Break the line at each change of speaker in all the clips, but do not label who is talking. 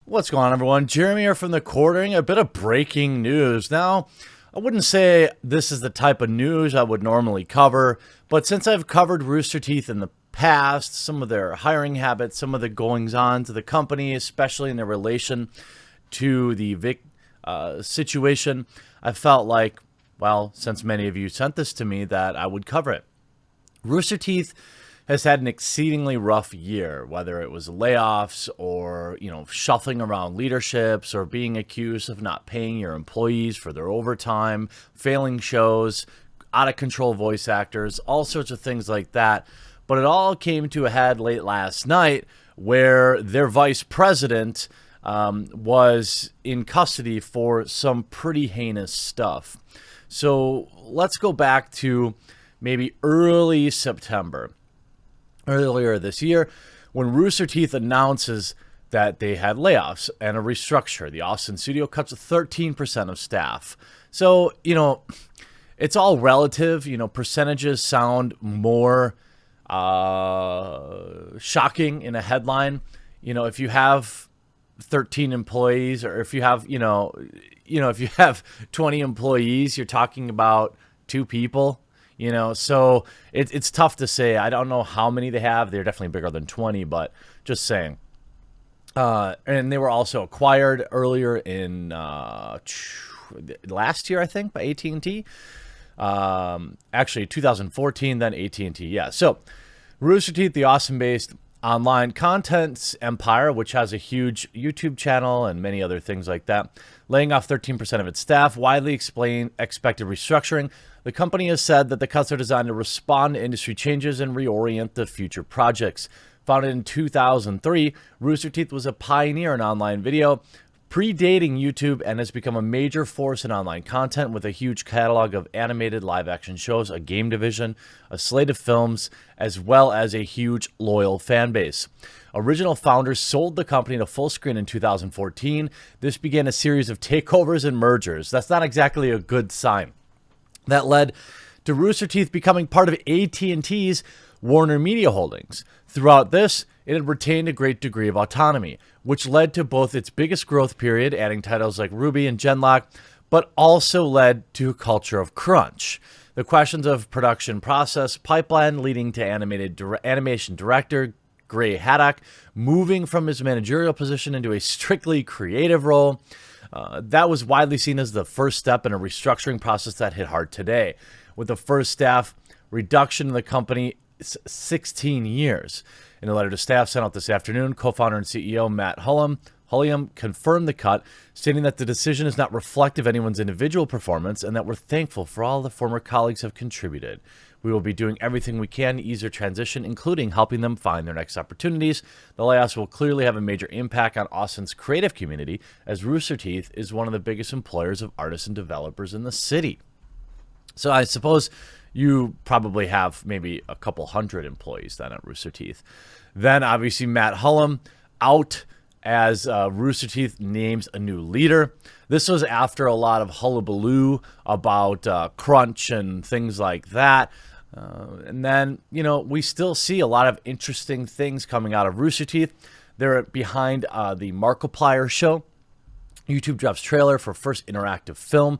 What's going on, everyone? Jeremy here from the Quartering. A bit of breaking news. Now, I wouldn't say this is the type of news I would normally cover, but since I've covered Rooster Teeth in the past, some of their hiring habits, some of the goings-on to the company, especially in their relation to the Vic situation, I felt like, well, since many of you sent this to me, that I would cover it. Rooster Teeth has had an exceedingly rough year, whether it was layoffs or, shuffling around leaderships or being accused of not paying your employees for their overtime, failing shows, out of control voice actors, all sorts of things like that. But it all came to a head late last night where their vice president was in custody for some pretty heinous stuff. So let's go back to maybe early September. Earlier this year, when Rooster Teeth announces that they had layoffs and a restructure. The Austin studio cuts 13% of staff. So, it's all relative. Percentages sound more shocking in a headline. If you have 13 employees, or if you have, if you have 20 employees, you're talking about 2 people. So it's tough to say. I don't know how many they have. They're definitely bigger than 20, but just saying. And they were also acquired earlier in last year, I think, by AT&T. Actually, 2014, then AT&T. Yeah. So Rooster Teeth, the Austin-based online content empire, which has a huge YouTube channel and many other things like that, laying off 13% of its staff, widely expected restructuring. The company has said that the cuts are designed to respond to industry changes and reorient the future projects. Founded in 2003, Rooster Teeth was a pioneer in online video, predating YouTube, and has become a major force in online content with a huge catalog of animated live-action shows, a game division, a slate of films, as well as a huge loyal fan base. Original founders sold the company to Fullscreen in 2014. This began a series of takeovers and mergers. That's not exactly a good sign. That led to Rooster Teeth becoming part of AT&T's Warner Media Holdings. Throughout this, it had retained a great degree of autonomy, which led to both its biggest growth period, adding titles like RWBY and Genlock, but also led to a culture of crunch. The questions of production process pipeline leading to animation director Gray Haddock moving from his managerial position into a strictly creative role. That was widely seen as the first step in a restructuring process that hit hard today, with the first staff reduction in the company 16 years. In a letter to staff sent out this afternoon, co-founder and CEO Matt Hulliam confirmed the cut, stating that the decision is not reflective of anyone's individual performance and that we're thankful for all the former colleagues have contributed. We will be doing everything we can to ease their transition, including helping them find their next opportunities. The layoffs will clearly have a major impact on Austin's creative community, as Rooster Teeth is one of the biggest employers of artists and developers in the city. So I suppose you probably have maybe a couple hundred employees then at Rooster Teeth. Then obviously Matt Hulliam out as Rooster Teeth names a new leader. This was after a lot of hullabaloo about crunch and things like that. And then, we still see a lot of interesting things coming out of Rooster Teeth. They're behind the Markiplier show. YouTube drops trailer for first interactive film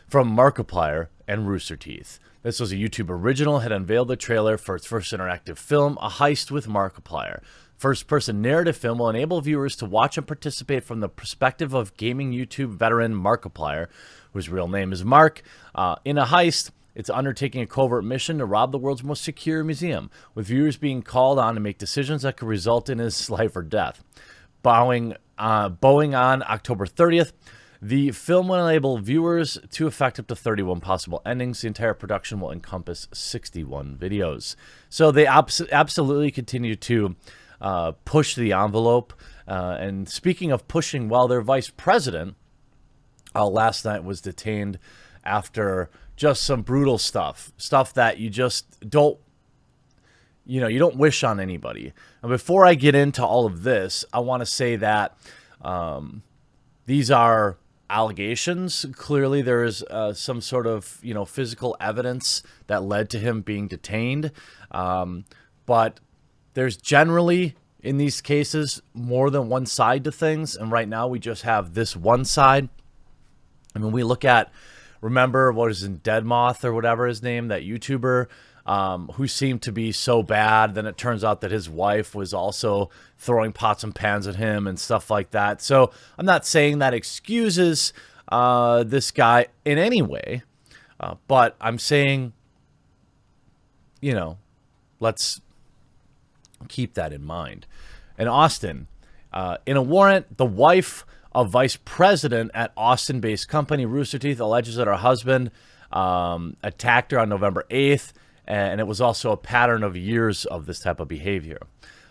from Markiplier and Rooster Teeth. This was a YouTube original, had unveiled the trailer for its first interactive film, A Heist with Markiplier. First-person narrative film will enable viewers to watch and participate from the perspective of gaming YouTube veteran Markiplier, whose real name is Mark. In a heist, it's undertaking a covert mission to rob the world's most secure museum, with viewers being called on to make decisions that could result in his life or death. Boeing on October 30th, the film will enable viewers to effect up to 31 possible endings. The entire production will encompass 61 videos. So they absolutely continue to push the envelope. And speaking of pushing, well, their vice president last night was detained after just some brutal stuff that you just don't, you don't wish on anybody. And before I get into all of this, I want to say that these are allegations. Clearly, there is some sort of, physical evidence that led to him being detained. But there's generally in these cases more than one side to things, and right now we just have this one side. I mean, we look at, remember what is in Dead Moth or whatever his name, that YouTuber who seemed to be so bad. Then it turns out that his wife was also throwing pots and pans at him and stuff like that. So I'm not saying that excuses this guy in any way, but I'm saying, you know, let's keep that in mind. In Austin, in a warrant, the wife of vice president at Austin-based company Rooster Teeth alleges that her husband attacked her on November 8th, and it was also a pattern of years of this type of behavior.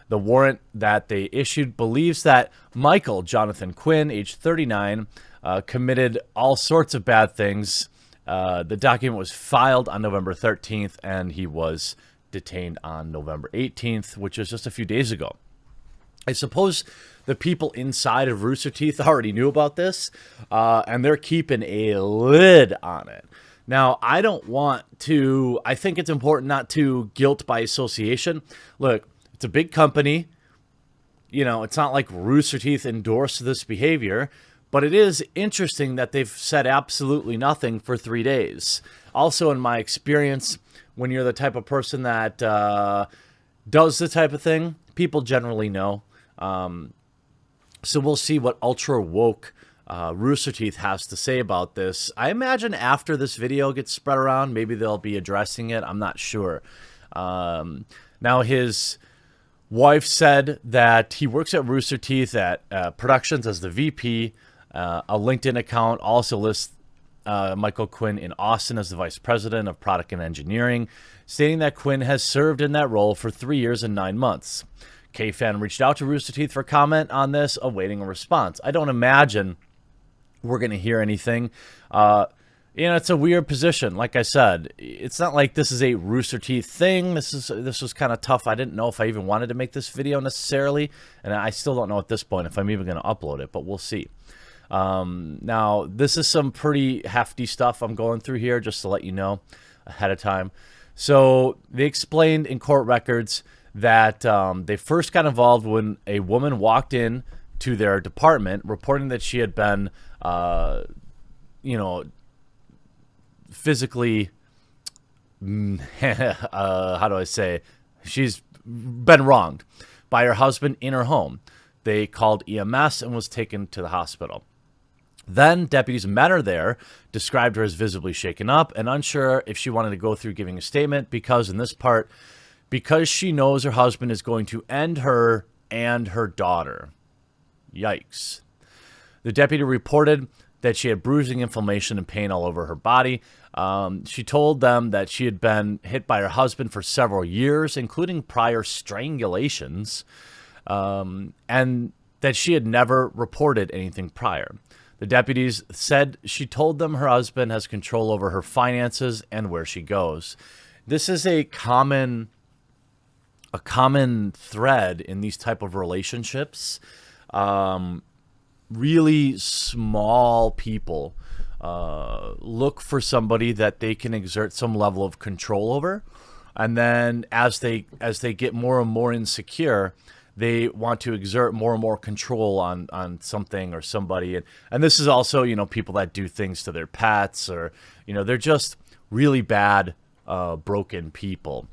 The warrant that they issued believes that Michael Jonathan Quinn, age 39, committed all sorts of bad things. The document was filed on November 13th, and he was detained on November 18th, which was just a few days ago. I suppose the people inside of Rooster Teeth already knew about this, and they're keeping a lid on it. Now, I don't want to, I think it's important not to guilt by association. Look, it's a big company. You know, it's not like Rooster Teeth endorsed this behavior, but it is interesting that they've said absolutely nothing for 3 days. Also, in my experience, when you're the type of person that does the type of thing, people generally know. So we'll see what ultra woke Rooster Teeth has to say about this. I imagine after this video gets spread around, maybe they'll be addressing it. I'm not sure. Now, his wife said that he works at Rooster Teeth at Productions as the VP. A LinkedIn account also lists Michael Quinn in Austin as the vice president of product and engineering, stating that Quinn has served in that role for 3 years and 9 months. K-Fan reached out to Rooster Teeth for comment on this, awaiting a response. I don't imagine we're going to hear anything. You know, it's a weird position. Like I said, it's not like this is a Rooster Teeth thing. This was kind of tough. I didn't know if I even wanted to make this video necessarily, and I still don't know at this point if I'm even going to upload it, but we'll see. Now, this is some pretty hefty stuff I'm going through here, just to let you know ahead of time. So they explained in court records that they first got involved when a woman walked in to their department reporting that she had been, you know, physically, how do I say, she's been wronged by her husband in her home. They called EMS and was taken to the hospital. Then deputies met her there, described her as visibly shaken up and unsure if she wanted to go through giving a statement because in this part, because she knows her husband is going to end her and her daughter. Yikes. The deputy reported that she had bruising, inflammation, and pain all over her body. She told them that she had been hit by her husband for several years, including prior strangulations, and that she had never reported anything prior. The deputies said she told them her husband has control over her finances and where she goes. This is a common thread in these type of relationships. Really small people look for somebody that they can exert some level of control over, and then as they get more and more insecure, they want to exert more and more control on something or somebody. And this is also, you know, people that do things to their pets, or, you know, they're just really bad, broken people.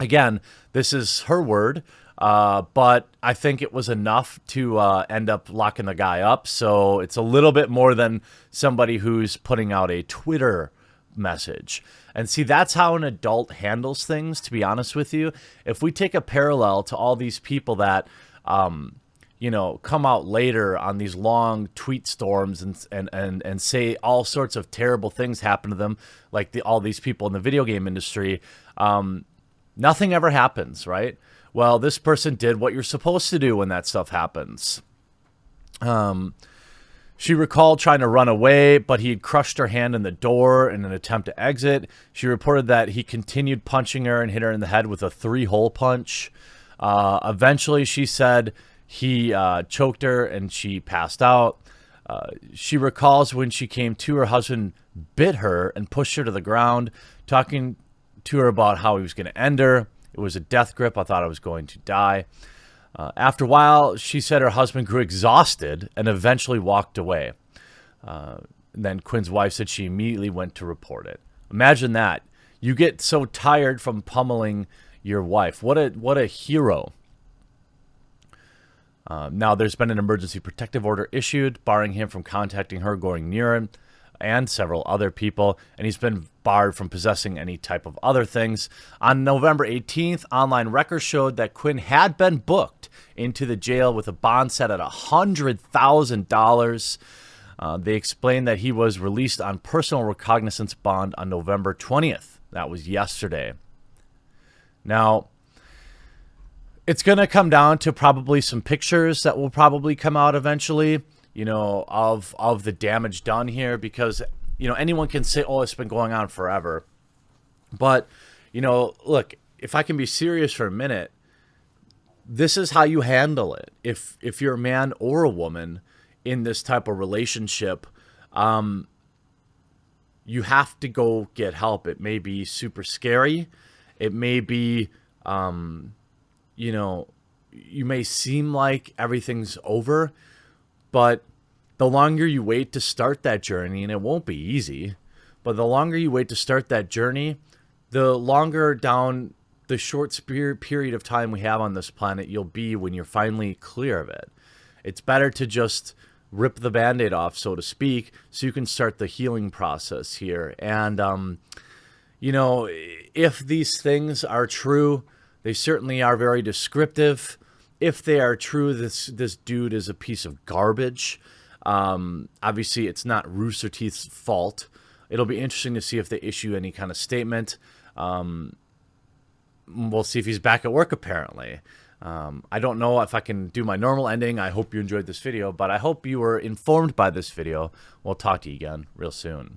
Again, this is her word, but I think it was enough to end up locking the guy up. So it's a little bit more than somebody who's putting out a Twitter message. And see, that's how an adult handles things, to be honest with you. If we take a parallel to all these people that, you know, come out later on these long tweet storms and say all sorts of terrible things happen to them, like all these people in the video game industry, nothing ever happens, right? Well, this person did what you're supposed to do when that stuff happens. She recalled trying to run away, but he had crushed her hand in the door in an attempt to exit. She reported that he continued punching her and hit her in the head with a 3-hole punch. Eventually, she said he choked her and she passed out. She recalls when she came to, her husband bit her and pushed her to the ground, talking to her about how he was going to end her. It was a death grip. I thought I was going to die. After a while, she said her husband grew exhausted and eventually walked away. Then Quinn's wife said she immediately went to report it. Imagine that. You get so tired from pummeling your wife. What a hero. Now, there's been an emergency protective order issued, barring him from contacting her, going near him, and several other people, and he's been barred from possessing any type of other things. On November 18th, online records showed that Quinn had been booked into the jail with a bond set at $100,000. They explained that he was released on personal recognizance bond on November 20th. That was yesterday. Now, it's going to come down to probably some pictures that will probably come out eventually, of the damage done here, because, anyone can say, oh, it's been going on forever. But, look, if I can be serious for a minute, this is how you handle it. If you're a man or a woman in this type of relationship, you have to go get help. It may be super scary. It may be, you may seem like everything's over, but the longer you wait to start that journey, and it won't be easy, but the longer you wait to start that journey, the longer down the short period of time we have on this planet you'll be when you're finally clear of it. It's better to just rip the Band-Aid off, so to speak, so you can start the healing process here. And, if these things are true, they certainly are very descriptive. If they are true, this dude is a piece of garbage. Obviously, it's not Rooster Teeth's fault. It'll be interesting to see if they issue any kind of statement. We'll see if he's back at work, apparently. I don't know if I can do my normal ending. I hope you enjoyed this video, but I hope you were informed by this video. We'll talk to you again real soon.